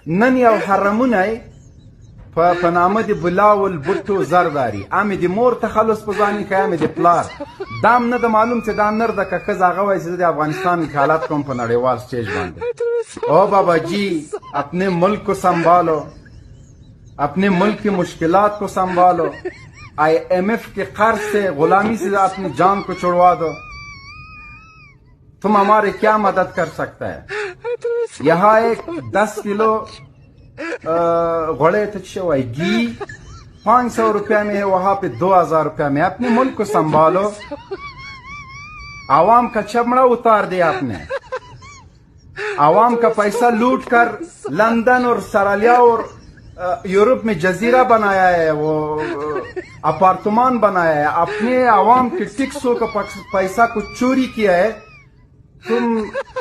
نن یو حرمونه په نامه د بلاول بوټو زرداري امې د مور تخلص په ځاني کوي امې د پلار دام نه د معلوم چې دا نر د که ښځه هغه وایي چې د افغانستان خیالات کوم په نړیوال سټیج باندې او بابا جی اپنے ملک کو संभालो अपने मुल्क की मुश्किलात को संभालो IMF के कर्ज से गुलामी से अपनी जान को छुड़वा दो तुम हमारे क्या मदद कर सकता है यहाँ एक 10 किलो घोड़े तछवाई घी 500 रुपया में है वहां पे 2000 रुपया में अपने मुल्क को संभालो आवाम का चमड़ा उतार दिया आपने आवाम का पैसा लूट कर लंदन और सरालिया और यूरोप में जजीरा बनाया है वो अपार्टमान बनाया है अपने आवाम के टैक्सों का पैसा को चोरी किया है तुम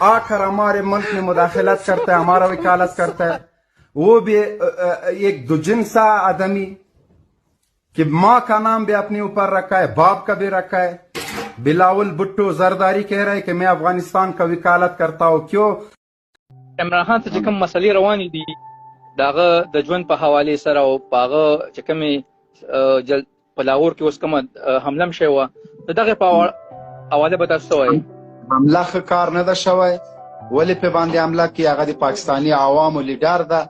आकर हमारे मुल्क में मुदाखलत करता है हमारा वकालत करता है वो भी एक दुजिनसा आदमी कि माँ का नाम भी अपने ऊपर रखा है बाप का भी रखा है बिलावल भुट्टो जरदारी कह रहा है कि मैं अफगानिस्तान का वकालत करता हूँ क्यों عمران خان ته چې کوم مسلې روانې دي داغه د ژوند په حواله سره او هغه چې کومې په لاهور کې اوس کومه حمله هم شوې وه د دغې په حواله به تاسو څه وایئ حمله ښه کار نه ده شوی ولې پې باندې حمله کوي هغه د پاکستاني عوامو لیډر ده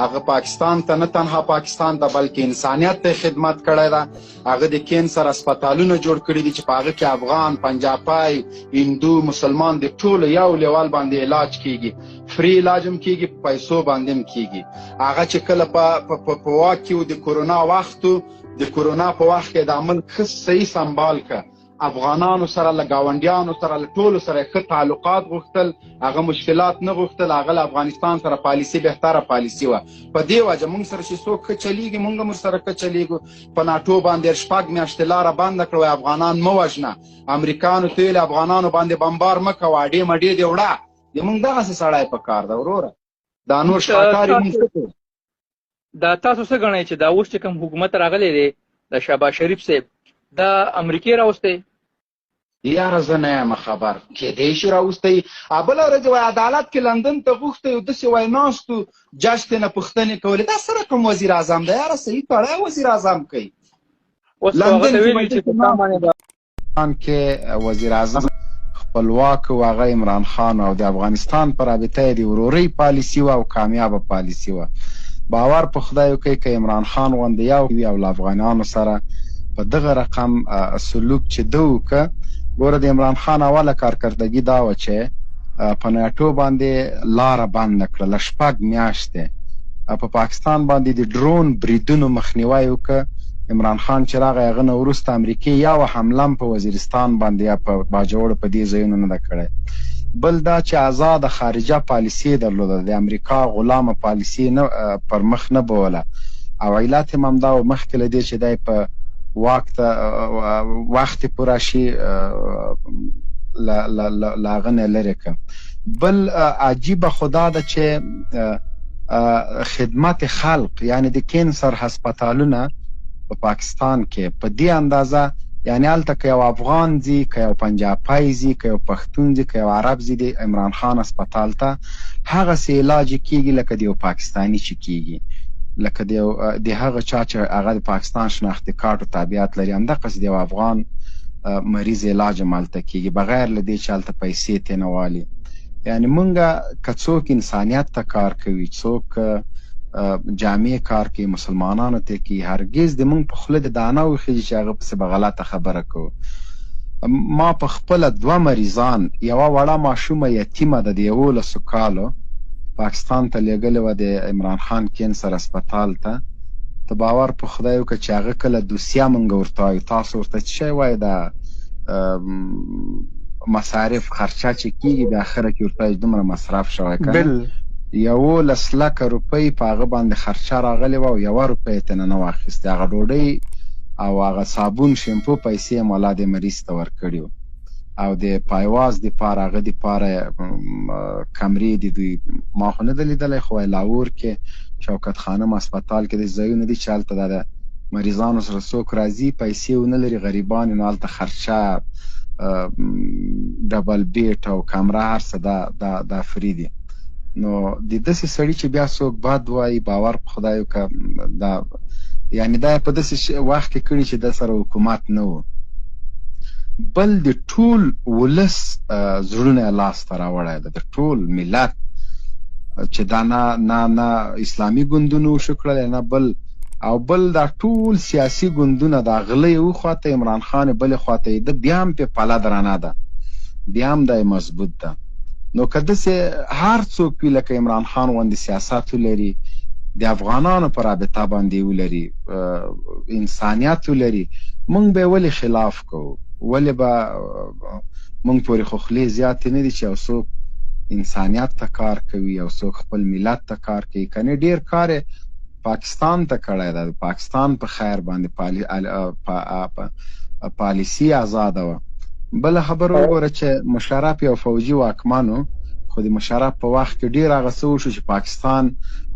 هغه پاکستان ته نه تنها پاکستان ته بلکې انسانیت ته خدمت کړی ده هغه د کینسر اسپتالونه جوړ کړي دي چې په هغه کې افغان پنجابی هندو مسلمان د ټولو یو لیول باندې علاج کیږي فری علاج هم کیږي په پیسو باندې هم کیږي هغه چې کله په واک کې د کورونا وختو د کورونا په وخت کې د عمل ښه صحیح سنبال که افغانانو سره له ګاونډیانو سره له ټولو سره ښه تعلقات غوښتل هغه مشکلات نه غوښتل هغه له افغانستان سره پالیسي بهتره پالیسي وه په دې وجه موږ سره چې څوک ښه چلیږي موږ هم ورسره ښه چلیږو په ناټو باندې شپږ میاشتې لاره بنده کړه وایي افغانان مه وژنه امریکانو ته ویلې افغانانو باندې بمبار مه کوه اډې مډې دې وړه د موږ دغسې سړی په کار ده وروره دا نور شاکار یې موږ څه کوو دا تاسو څه ګڼئ چې دا اوس چې کوم حکومت راغلی دی د شهباز شریف صاحب دا امریکې راوستی یاره زه نه یم خبر کیدای شي راوستی بله ورځ وایي عدالت کې لندن ته غوښتی او داسې وایي ناستو جج ته نه پوښتنې کولې دا څه رقم وزیر اعظم دی یاره صحیح تړی وزیر اعظم کوي لندن کې وزیر اعظم خپلواک و هغه عمران خان او د افغانستان پر رابطه یې د ورورۍ پالیسي وه او کامیابه پالیسي وه باور په خدای وکړئ که عمران خان غوندې یو وي او له افغانانو سره په دغه رقم سلوک چې ده وکړه ګوره د عمران خان اوله کارکردګي دا وه چې په نیټو باندې لاره بنده کړه له شپږ میاشتې په پاکستان باندې د ډرون بریدونو مخنیوی وکړه عمران خان چې راغی هغه نه وروسته امریکې یوه حمله هم په وزیرستان باندې یا په باجوړ په دې ځایونو نه ده کړی بل دا چې آزاده خارجه پالیسي یې درلوده د امریکا غلامه پالیسي نه پر مخ نه بوله او علت یې هم دا و مخکې له دې چې دی په وخت پوره شي له هغه نه لرې کړه بل عجیبه خو دا ده چې خدمت خلق یعنی د کینسر هسپتالونه په پاکستان کې په دې اندازه یعنی هلته که یو افغان ځي که یو پنجابی ځي که یو پښتون ځي که یو عرب ځي د عمران خان هسپتال ته هغسې علاج کېږي لکه د یو پاکستاني چې کېږي لکه د هغه چا چې هغه د پاکستان شناختي کارت او تابعیت لري همدقسې د یو افغان مریض علاج هم هلته کېږي بغیر له دې چې هلته پیسې ترې نه والي یعنی مونږ که څوک انسانیت ته کار کوي څوک جامع کار کوي مسلمانانو ته کوي هرګز د مونږ په خوله د دانه وخېږي چې هغه پسې به غلطه خبره کوو ما په خپله 2 مریضان یوه وړه ماشومه یتیمه ده د 11 کالو پاکستان ته لیږلې وه د عمران خان کینسر اسپتال ته ته باور په خدای وکړه چې هغه کله دوسیه مونږ ورته وایو تاسو ورته څه شی وایي دا مصارف خرچه چې کېږي د اخره کې ورته دومره مصرف شوی که 11 لکه روپۍ په هغه باندې خرچه راغلې وه او 1 روپۍ یې ترې نه واخیستې هغه ډوډۍ او هغه صابون شیمپو پیسې یې مولا د مریض ته ورکړي وو او د پایواز دپاره هغه دپاره کمرې د دوی ما خو نه ده لیدلی خو لاهور کې شوکت خانم هسپتال کې د ځایونه دي چې هلته دا د مریضانو سره څوک راځي پیسې ونه لري غریبان نو هلته خرچه ډبل بیټ او کمره هر څه دا فری دي نو د داسې سړي چې بیا څوک بد وایي باور په خدای وکړه دا یعنی دا په داسې وخت کې کړي چې د سره حکومت نه و بل د ټول ولس زړونه لاس ته راوړی ده د ټول ملت چې دا نه اسلامي ګوندونو شو کړلی نه بل او بل دا ټول سیاسي ګوندونه دا غلی یو خواته عمران خان بلې خواته د بیا هم په پله درانه ده بیا هم دا مضبوط ده نو که داسې هر څوک وي لکه عمران خان غوندې سیاست ولري د افغانانو په رابطه باندې ولري انسانیت ولري موږ به ولې خلاف کوو ولې به موږ پورې خوخلې زیاتې نه دي چې یو څوک انسانیت ته کار کوي یو څوک خپل ملت ته کار کوي کنه ډیر کار پاکستان ته کړی ده پاکستان په خیر باندې پالیسی آزاده وه بله خبره وګوره چې مشرف یو فوجي واکمن خو د مشرف په وخت کې ډیر هغه څه وشو چې پاکستان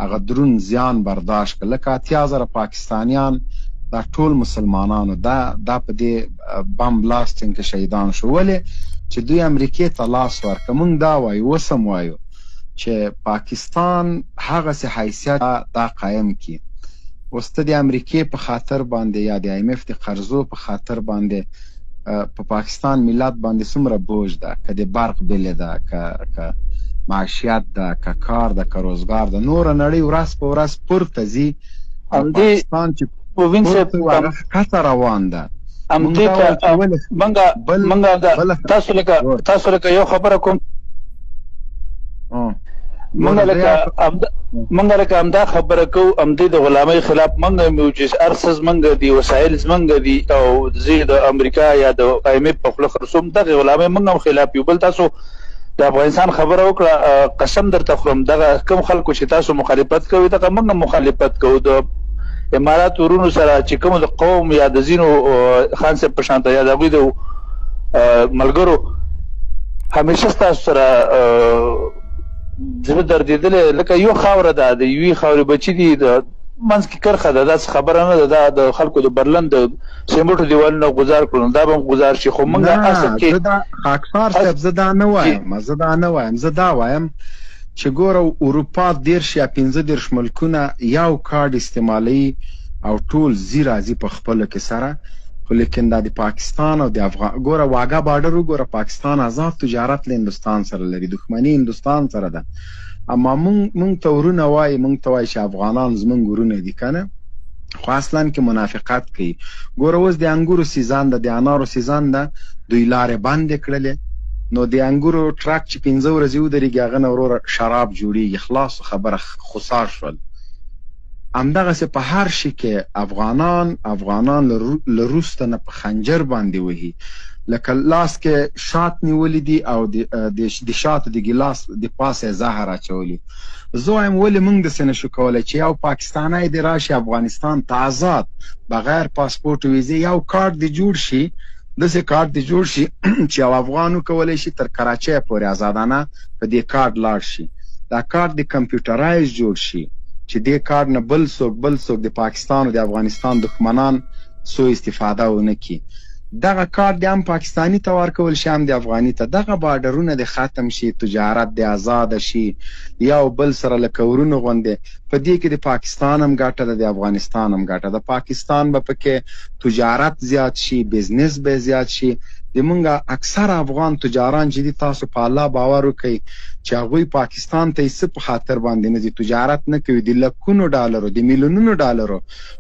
هغه درون زیان برداشت کړ لکه 80,000 پاکستانیان دا ټول مسلمانانو دا په دې بم بلاستینګ کې شهیدان شو ولې چې دوی امریکې ته لاس ورکړه موږ دا وایو اوس هم وایو چې پاکستان هغسې حیثیت دا قایم کړي اوس ته د امریکې په خاطر باندې یا د IMF د قرضو په خاطر باندې په پاکستان ملت باندې څومره بوج ده که د برق بلې ده که معاشیت ده که کار ده که روزګار ده نوره نړۍ ورځ په ورځ پورته ځي پاکستان چې کته روان ده تاسو لکه یو خبره کوم منګه لکه همدا خبره کوو همدې د غلامۍ خلاف منګه موجز ارسز منګه دی وسایل منګه دی او زی د امریکا یا د IMF په خله خرصوم دغه غلامۍ منګه خلاف یو بل تاسو د افغانستان خبره وکړه قسم درته خورم دغه کوم خلکو چې تاسو مخالفت کوي دغه منګه مخالفت کوو د امارات ورونو سره چې کوم د قوم یا د زینو خان صاحب په شانته یا د هغوی د ملګرو همیشه ستاسو سره زړه دردېدلی لکه یو خاوره ده د یوې خاورې بچي دي د منځ کې کرښه ده داسې خبره نه ده دا د خلکو د برلن د سیمټو دیوالونه غوځار کړو دا به هم غوځار شي خو موږ اصل کې خاکسار صاحب زه دا نه وایم زه دا وایم چې ګوره اروپا 10 یا 15 ملکونه یو کارډ استعمالوي او ټول زی راځي په خپلو کې سره خو لیکن دا د پاکستان او د افغان ګوره واګه بارډر وګوره پاکستان آزاد تجارت له هندوستان سره لري دښمني هندوستان سره ده اما مونږ ته ورونه وایي مونږ ته وایي چې افغانان زمونږ ورونه دي کنه خو اصلا کې منافقت کوي ګوره اوس د انګورو سیزان ده د انارو سیزان ده دوی لارې بندې کړلې نو د انګورو ټرک چې 15 ورځې ودرېږي هغه نه وروره شراب جوړېږي خلاص خبره خسار شول همدغسې په هر شي کې افغانان له روسته نه په خنجر باندې وهي لکه لاس کې شات نیولي دي او د شاتو د ګیلاس د پاسه زهر اچولي زه وایم ولې موږ داسې نشو کولی چې یو پاکستانی دې راشي افغانستان ته آزاد بغیر پاسپورټ ویزې یو کارت دې جوړ شي داسې کارت دې جوړ شي چې یو افغان وکولی شي تر کراچۍ پورې آزادانه په دې کارت لاړ شي دا کارت دې کمپیوټرایز جوړ شي چې دې کارت نه بل څوک د پاکستان او د افغانستان دښمنان سو استفاده ونه کړي دغه کارت دې هم پاکستاني ته ورکول شي هم د افغاني ته دغه بارډرونه دې ختم شي تجارت دې آزاده شي یو بل سره لکه ورونو غوندې په دې کې د پاکستان هم ګټه ده د افغانستان هم ګټه ده پاکستان به پکې تجارت زیات شي بزنس به زیات شي د مونږه اکثر افغان تجاران چې دي تاسو په الله باور وکړئ چې هغوی پاکستان ته څه په خاطر باندې نه دي تجارت نه کوي د لکونو ډالرو د میلیونونو ډالرو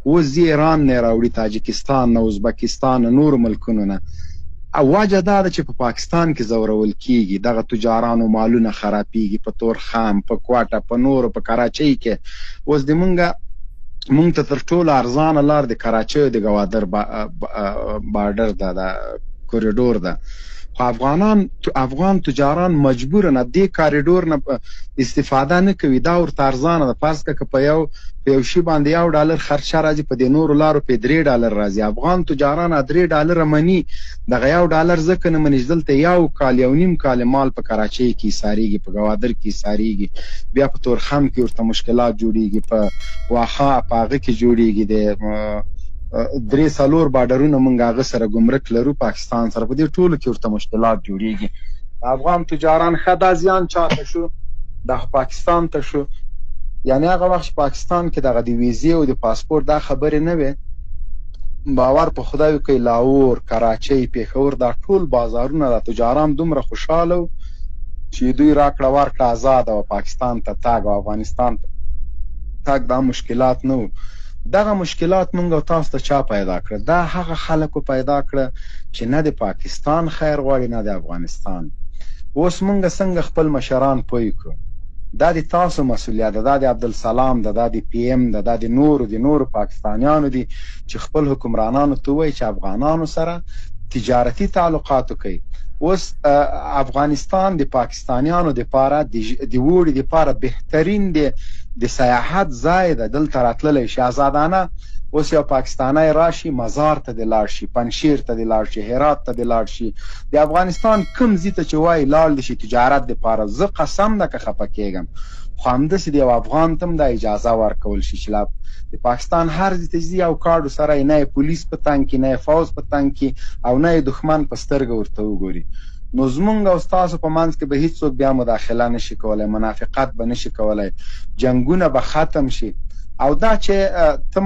اوس ایران نه راوړي تاجکستان نه ازبکستان نه نورو ملکونو نه او وجه دا ده چې په پاکستان کې زورول کیږي دغه تجارانو مالونه خرابېږي په تورخم په کوټه په نورو په کراچۍ کې اوس د مونږ ته تر ټولو ارزانه لار د کراچۍ د ګوادر بارډر ده کوریډور ده خو افغان تجاران مجبور نه دې کاریډور نه استفاده نه کوي دا ورته ارزانه ده فرض که په یو شي باندې $1 خرچه راځي په دې نورو لارو په $3 راځي افغان تجاران $3 مني دغه $1 ځکه نه مني دلته یو کال یو نیم کال مال په کراچۍ کې ایساریږي په ګوادر کې ایساریږي بیا په تورخم کې ورته مشکلات جوړیږي په واخا په هغه کې جوړیږي د 3-4 بارډرونه مونږ هغه سره ګمرک لرو پاکستان سره په دې ټولو کې ورته مشکلات جوړیږي افغان تجاران ښه دا زیان چاته شو دا پاکستان ته شو. یعنی هغه وخت پاکستان کې دغه د ویزې او د پاسپورت دا خبرې نه وې. باور په خدای وکړئ لاهور، کراچۍ، پېښور دا ټول بازارونه د تجاران دومره خوشحاله وو چې دوی راکړه ورکړه آزاده وه پاکستان ته تګ او افغانستان ته تګ دا مشکلات نه وو. دغه مشکلات مونږ او تاسو ته چا پیدا کړه؟ دا هغه خلکو پیدا کړه چې نه د پاکستان خیر غواړي نه د افغانستان. اوس مونږ څنګه خپل مشران پوه کړو؟ دا د تاسو مسؤلیت ده، دا د عبدالسلام ده، دا د پی ام ده، دا د نورو پاکستانیانو دي چې خپل حکمرانانو ته وایي چې افغانانو سره تجارتي تعلقات وکړي. اوس افغانستان د پاکستانیانو دپاره د وړي دپاره بهترین د سیاحت ځای ده. دلته راتللی شي ازادانه. اوس یو پاکستانی راشي مزار ته دې لاړ شي، پنشیر ته دې لاړ شي، هرات ته دې لاړ شي، د افغانستان کوم ځای ته چې وایي لاړ دې شي تجارت دپاره، زه قسم ده که خفه کېږم خو همداسې د یو افغان ته هم دا اجازه ورکول شي چې د پاکستان هر ځای ته ځي او کارډو سره یې نه یې پولیس په تنګ کي، نه یې فوز په تنګ کي او نه یې دښمن په سترګه ورته وګوري. نو زمونږ او ستاسو په منځ کې به هیڅوک بیا مداخله نشي کولی، منافقت به نشي کولی، جنګونه به ختم شي. او دا چې ته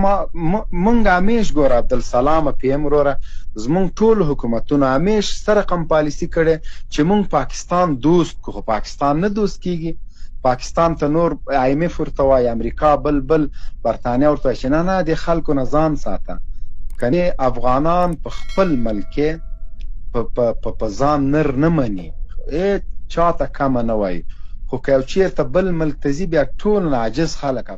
مونږ همیش ګوره عبدالسلام پی ام وروره زمونږ ټول حکومتونه همیش سره رقم پالیسي کړې چې مونږ پاکستان دوست کو، خو پاکستان نه دوست کیږي. پاکستان ته نور آی ایم اف ورته وایي، امریکا بل برطانیه ورته وایي چې نه نه د خلکو نه ځان ساته. کنې افغانان په خپل ملک په ځان نر نه مني، چاته کمه نه وایي، خو که یو چېرته بل ملک ته ځي بیا ټول ناجز خلک